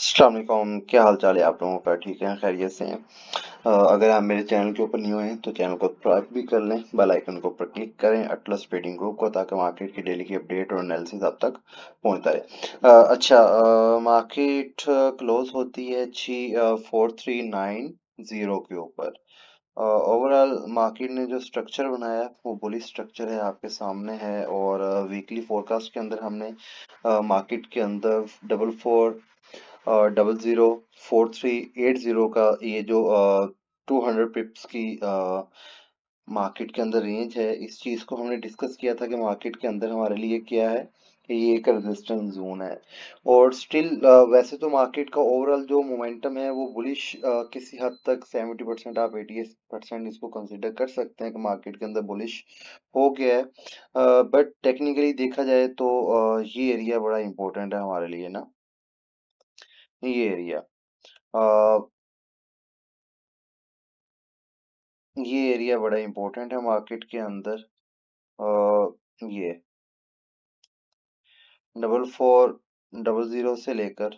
अस्सलाम वालेकुम, क्या हाल चाल है आप लोगों का? ठीक है, खैरियत से हैं? अगर आप मेरे चैनल के ऊपर न्यू हैं तो चैनल को सब्सक्राइब भी कर लें, बेल आइकन के ऊपर क्लिक करें अटलस ट्रेडिंग ग्रुप को, ताकि मार्केट की डेली की अपडेट और एनालिसिस आप तक पहुंचता रहे। अच्छा, मार्केट क्लोज होती है जी 4390 के ऊपर। ओवरऑल मार्केट ने जो स्ट्रक्चर बनाया है वो बुलिश स्ट्रक्चर है, आपके सामने है। और वीकली फोरकास्ट के अंदर हमने मार्केट के अंदर 44004380 का ये जो 200 पिप्स की मार्केट के अंदर रेंज है, इस चीज को हमने डिस्कस किया था कि मार्केट के अंदर हमारे लिए क्या है कि ये एक रेजिस्टेंस जोन है। और स्टिल वैसे तो मार्केट का ओवरऑल जो मोमेंटम है वो बुलिश, किसी हद तक 70% आप 80% इसको कंसिडर कर सकते हैं कि मार्केट के अंदर बुलिश हो गया है। बट टेक्निकली देखा जाए तो ये एरिया बड़ा इंपॉर्टेंट है हमारे लिए ना, ये एरिया, ये एरिया बड़ा इंपॉर्टेंट है मार्केट के अंदर। ये 4400 से लेकर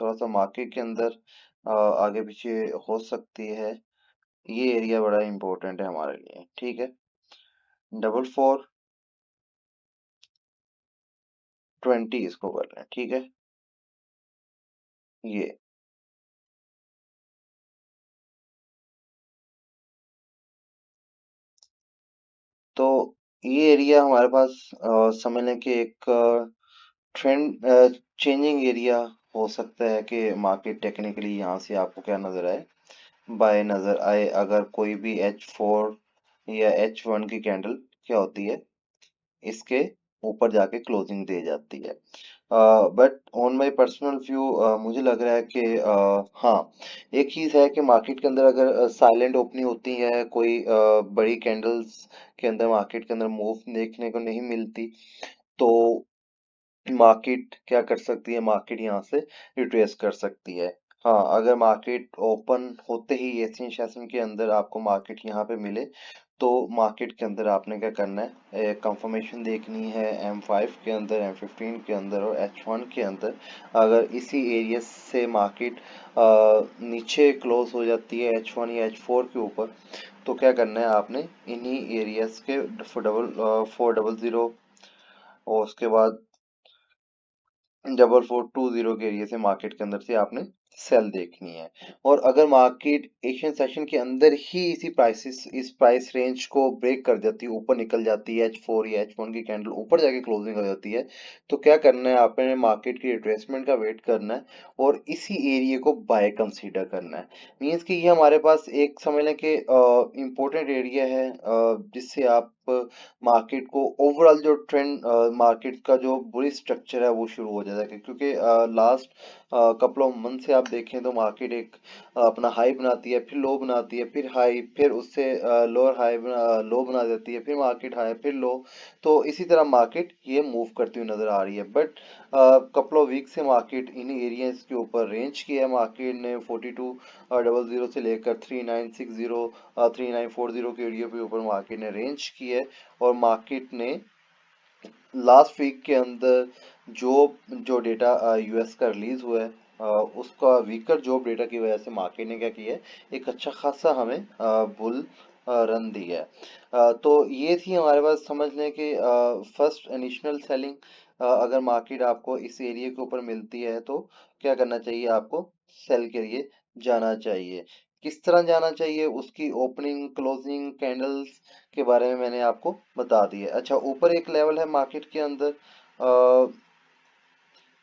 थोड़ा सा मार्केट के अंदर आगे पीछे हो सकती है। ये एरिया बड़ा इंपॉर्टेंट है हमारे लिए, ठीक है। 4420 इसको कर रहे हैं, ठीक है। ये तो ये एरिया हमारे पास समझ लें कि एक ट्रेंड चेंजिंग एरिया हो सकता है कि मार्केट टेक्निकली यहाँ से आपको क्या नजर आए, बाय नजर आए। अगर कोई भी H4 या H1 की कैंडल क्या होती है, इसके ऊपर जाके क्लोजिंग दे जाती है। But on my personal view मुझे लग रहा है कि हाँ, एक चीज है कि मार्केट के अंदर अगर साइलेंट ओपनिंग होती है, कोई बड़ी कैंडल्स के अंदर मार्केट के अंदर मूव देखने को नहीं मिलती, तो मार्केट क्या कर सकती है, मार्केट यहाँ से रिट्रेस कर सकती है। हाँ, अगर मार्केट ओपन होते ही एशियन सेशन के अंदर आपको मार्केट यहाँ पे मिले, तो मार्केट के अंदर आपने क्या करना है, कंफर्मेशन देखनी है M5 के अंदर, M15 के अंदर और H1 के अंदर। अगर इसी एरिया से मार्केट नीचे क्लोज हो जाती है H1 या H4 के ऊपर, तो क्या करना है आपने, इन्हीं एरियाज के 400 और उसके बाद 4420 के एरिया से मार्केट के अंदर से आपने सेल देखनी है। और अगर मार्केट एशियन सेशन के अंदर ही इस प्राइस रेंज को ब्रेक कर जाती है, ऊपर निकल जाती है, H4 या H1 की कैंडल ऊपर जाके क्लोजिंग हो जाती है, तो क्या करना है आपने, मार्केट की रिट्रेसमेंट का वेट करना है और इसी एरिया को बाय कंसीडर करना है। मीन्स कि ये हमारे पास एक समझ लें कि इम्पोर्टेंट एरिया है, जिससे आप मार्केट को ओवरऑल जो ट्रेंड, मार्केट का जो बुरी स्ट्रक्चर है वो शुरू हो जाता है। क्योंकि लास्ट कपल ऑफ मंथ से आप देखें तो मार्केट एक अपना हाई बनाती है, फिर लो बनाती है, फिर हाई, फिर उससे लोअर हाई लो बना देती है, फिर मार्केट हाई, फिर लो। तो इसी तरह मार्केट ये मूव करती हुई नजर आ रही है। बट कपल ऑफ वीक से मार्केट इन एरियाज के ऊपर रेंज किया है। मार्केट ने 4200 से लेकर 3960 3940 के एरिया के ऊपर मार्केट ने रेंज की है। और मार्केट ने लास्ट वीक के अंदर जो जो डेटा यूएस का रिलीज हुआ है, उसका वीकर जॉब डेटा की वजह से मार्केट ने क्या किया है, एक अच्छा खासा हमें बुल रन दिया है। तो ये थी हमारे पास, समझ लें कि फर्स्ट इनिशियल सेलिंग। अगर मार्केट आपको इस एरिया के ऊपर मिलती है तो क्या करना चाहिए, आपको सेल के लिए जाना चाहिए। किस तरह जाना चाहिए, उसकी ओपनिंग क्लोजिंग कैंडल्स के बारे में मैंने आपको बता दिया। अच्छा, ऊपर एक लेवल है मार्केट के अंदर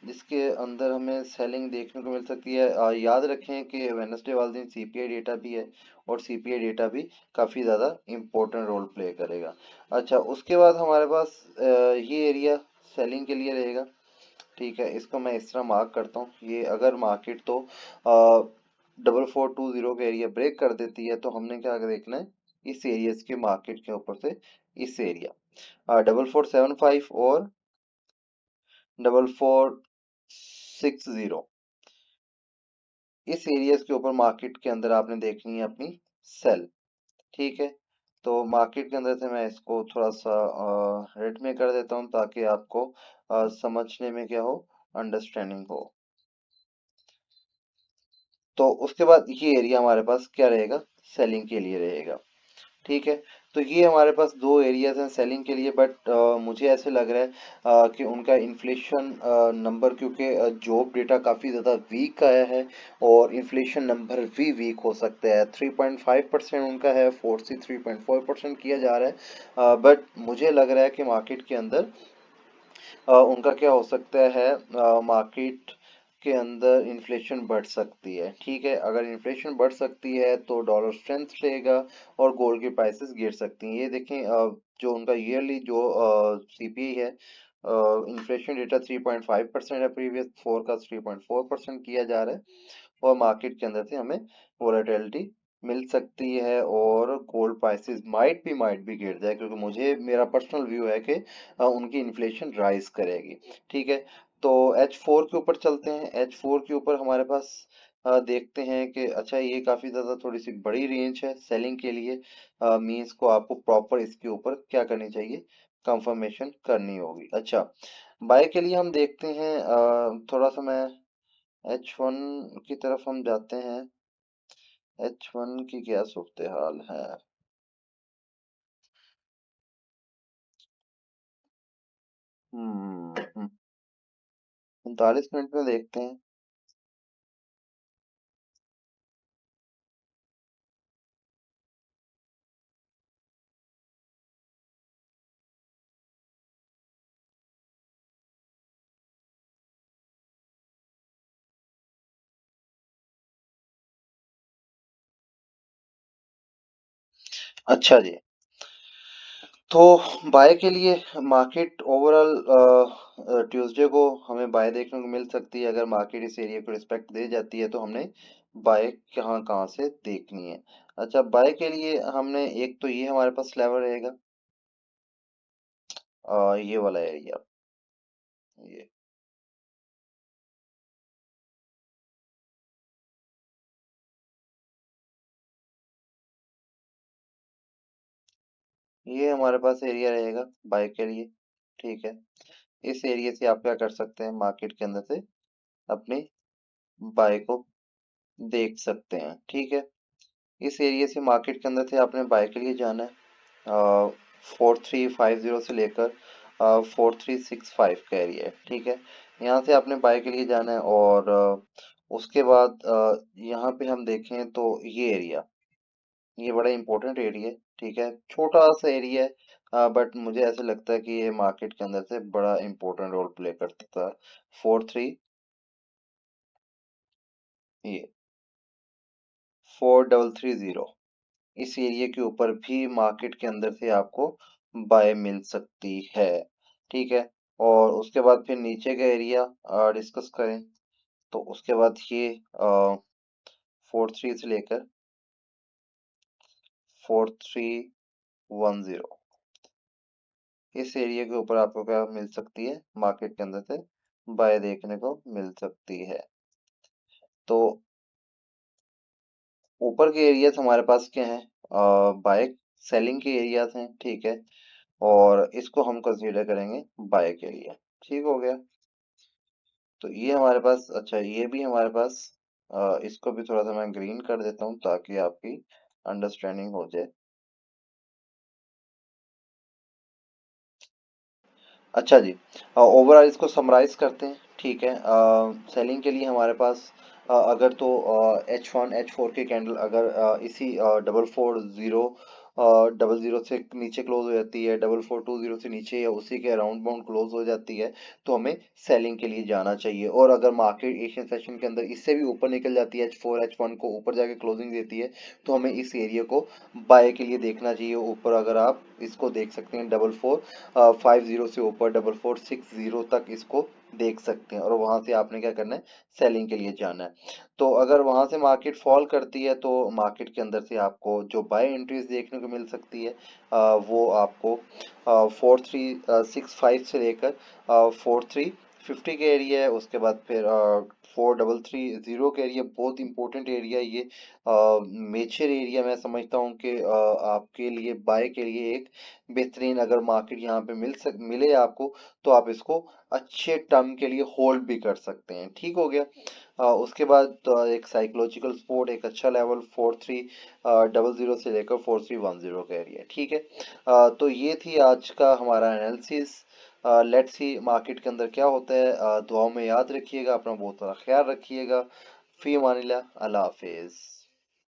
जिसके अंदर हमें सेलिंग देखने को मिल सकती है। याद रखें कि वेडनेसडे वाले दिन सीपीआई डेटा भी है, और सीपीआई डेटा भी काफ़ी ज़्यादा इम्पोर्टेंट रोल प्ले करेगा। अच्छा, उसके बाद हमारे पास ये एरिया सेलिंग के लिए रहेगा, ठीक है। इसको मैं इस तरह मार्क करता हूँ। ये अगर मार्केट तो 4420 का एरिया ब्रेक कर देती है, तो हमने क्या देखना है, इस एरिया के मार्केट के ऊपर से इस एरिया 4475 और 4460, इस एरियाज के ऊपर मार्केट के अंदर आपने देखनी है अपनी सेल, ठीक है। तो मार्केट के अंदर से मैं इसको थोड़ा सा रेड में कर देता हूँ, ताकि आपको समझने में क्या हो, अंडरस्टैंडिंग हो। तो उसके बाद ये एरिया हमारे पास क्या रहेगा, सेलिंग के लिए रहेगा। ठीक है, तो ये हमारे पास दो एरियाज हैं सेलिंग के लिए, बट मुझे ऐसे लग रहा है कि उनका इन्फ्लेशन नंबर, क्योंकि जॉब डेटा काफ़ी ज़्यादा वीक आया है और इन्फ्लेशन नंबर भी वीक हो सकता है। 3.5% उनका है, 4 से 3.4% किया जा रहा है, बट मुझे लग रहा है कि मार्केट के अंदर उनका क्या हो सकता है, मार्केट के अंदर इन्फ्लेशन बढ़ सकती है। ठीक है, अगर इन्फ्लेशन बढ़ सकती है तो डॉलर स्ट्रेंथ रहेगा और गोल्ड की प्राइसेस गिर सकती हैं। ये देखें, जो उनका ईयरली जो सीपीआई है, इन्फ्लेशन डेटा 3.5% है, प्रीवियस फोरकास्ट 3.4% किया जा रहा है, और मार्केट के अंदर से हमें वोलेटिलिटी मिल सकती है और गोल्ड प्राइसेस माइट भी गिर जाए, क्योंकि मुझे मेरा पर्सनल व्यू है कि उनकी इन्फ्लेशन राइज करेगी। ठीक है, तो H4 के ऊपर चलते हैं। H4 के ऊपर हमारे पास देखते हैं कि अच्छा, ये काफी ज्यादा थोड़ी सी बड़ी रेंज है सेलिंग के लिए, मींस को आपको प्रॉपर इसके ऊपर क्या करनी चाहिए, कंफर्मेशन करनी होगी। अच्छा, बाय के लिए हम देखते हैं, थोड़ा सा मैं H1 की तरफ हम जाते हैं। H1 की क्या सूरत हाल है। हम्म 45 मिनट में देखते हैं। अच्छा जी, तो बाय के लिए मार्केट ओवरऑल ट्यूसडे को हमें बाय देखने को मिल सकती है। अगर मार्केट इस एरिया को रिस्पेक्ट दे जाती है तो हमने बाय कहाँ कहाँ से देखनी है। अच्छा, बाय के लिए हमने एक तो ये हमारे पास लेवल रहेगा, ये वाला एरिया, ये ये हमारे पास एरिया रहेगा बाय के लिए। ठीक है, इस एरिया से आप क्या कर सकते हैं, मार्केट के अंदर से अपनी बाय को देख सकते हैं। ठीक है, इस एरिया से मार्केट के अंदर से आपने बाय के लिए जाना है। 4350 से लेकर 4365 का एरिया है। ठीक है, यहाँ से आपने बाय के लिए जाना है, और उसके बाद यहाँ पे हम देखें तो ये एरिया, ये बड़ा इंपॉर्टेंट एरिया है। ठीक है, छोटा सा एरिया है, बट मुझे ऐसा लगता है कि ये मार्केट के अंदर से बड़ा इंपॉर्टेंट रोल प्ले करता था। 43, ये 4330, इस एरिया के ऊपर भी मार्केट के अंदर से आपको बाय मिल सकती है। ठीक है, और उसके बाद फिर नीचे का एरिया डिस्कस करें, तो उसके बाद ये 43 से लेकर 4310, इस एरिया के ऊपर आपको क्या मिल सकती है, मार्केट के अंदर से बाय देखने को मिल सकती है। तो ऊपर के एरियाज हमारे पास क्या है, बाय सेलिंग के एरियाज हैं। ठीक है, और इसको हम कंसीडर करेंगे बाय के लिए। ठीक हो गया, तो ये हमारे पास, अच्छा ये भी हमारे पास, इसको भी थोड़ा सा मैं ग्रीन कर देता हूँ ताकि आपकी अंडरस्टैंडिंग हो जाए। अच्छा जी, ओवरऑल इसको समराइज करते हैं। ठीक है, सेलिंग के लिए हमारे पास अगर तो H1 H4 के कैंडल अगर इसी 4440 00 से नीचे क्लोज हो जाती है, 4420 से नीचे या उसी के अराउंड बाउंड क्लोज हो जाती है, तो हमें सेलिंग के लिए जाना चाहिए। और अगर मार्केट एशियन सेशन के अंदर इससे भी ऊपर निकल जाती है, H4 H1 को ऊपर जाके क्लोजिंग देती है, तो हमें इस एरिया को बाय के लिए देखना चाहिए। ऊपर अगर आप इसको देख सकते हैं, 4450 से ऊपर 4460 तक इसको देख सकते हैं, और वहां से आपने क्या करना है, सेलिंग के लिए जाना है। तो अगर वहां से मार्केट फॉल करती है तो मार्केट के अंदर से आपको जो बाय एंट्रीज देखने को मिल सकती है, वो आपको 4365 से लेकर 43 50 का एरिया है, उसके बाद फिर 4330 का एरिया, बहुत इंपॉर्टेंट एरिया है ये। मेजर एरिया मैं समझता हूँ कि आपके लिए बाय के लिए एक बेहतरीन, अगर मार्केट यहाँ पे मिले आपको, तो आप इसको अच्छे टर्म के लिए होल्ड भी कर सकते हैं। ठीक हो गया। उसके बाद एक साइकोलॉजिकल सपोर्ट, एक अच्छा लेवल 4300 से लेकर 4310 का एरिया। ठीक है। तो ये थी आज का हमारा एनालिसिस। लेट्स सी मार्केट के अंदर क्या होता है। दुआओं में याद रखिएगा, अपना बहुत सारा ख्याल रखिएगा। फी अमानिल्लाह, अल्लाह हाफिज।